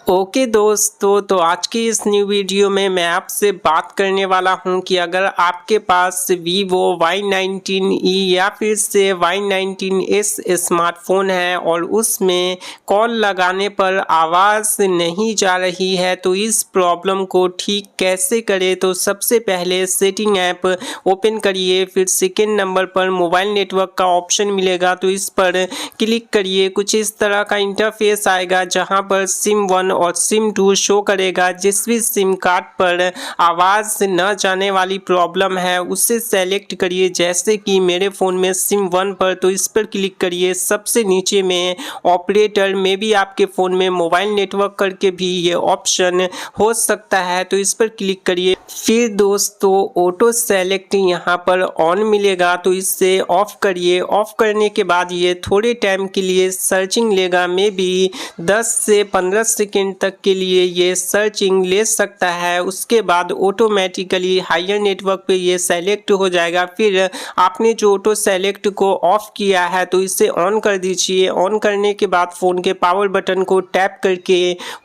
Okay दोस्तों, तो आज की इस न्यू वीडियो में मैं आपसे बात करने वाला हूं कि अगर आपके पास Vivo Y19e या फिर से Y19s स्मार्टफोन है और उसमें कॉल लगाने पर आवाज़ नहीं जा रही है, तो इस प्रॉब्लम को ठीक कैसे करें। तो सबसे पहले सेटिंग ऐप ओपन करिए, फिर सेकेंड नंबर पर मोबाइल नेटवर्क का ऑप्शन मिलेगा, तो इस पर क्लिक करिए। कुछ इस तरह का इंटरफेस आएगा जहां पर SIM1 और SIM2 शो करेगा। जिस भी सिम कार्ड पर आवाज़ न जाने वाली प्रॉब्लम है उसे सेलेक्ट करिए, जैसे कि मेरे फ़ोन में SIM1 पर, तो इस पर क्लिक करिए। सबसे नीचे में ऑपरेटर में भी आपके फ़ोन में मोबाइल नेटवर्क करके भी ये ऑप्शन हो सकता है, तो इस पर क्लिक करिए। फिर दोस्तों ऑटो सेलेक्ट यहाँ पर ऑन मिलेगा, तो इससे ऑफ करिए। ऑफ करने के बाद ये थोड़े टाइम के लिए सर्चिंग लेगा, मे बी 10 से 15 सेकेंड तक के लिए ये सर्चिंग ले सकता है। उसके बाद ऑटोमेटिकली हायर नेटवर्क पे ये सेलेक्ट हो जाएगा। फिर आपने जो ऑटो सेलेक्ट को ऑफ किया है तो इसे ऑन कर दीजिए। ऑन करने के बाद फ़ोन के पावर बटन को टैप करके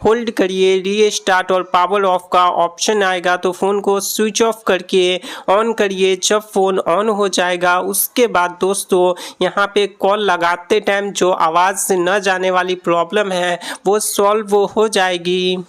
होल्ड करिए। रीस्टार्ट और पावर ऑफ का ऑप्शन आएगा, तो फ़ोन को स्विच ऑफ करके ऑन करिए। जब फ़ोन ऑन हो जाएगा उसके बाद दोस्तों यहाँ पे कॉल लगाते टाइम जो आवाज़ से न जाने वाली प्रॉब्लम है वो सॉल्व हो जाएगी।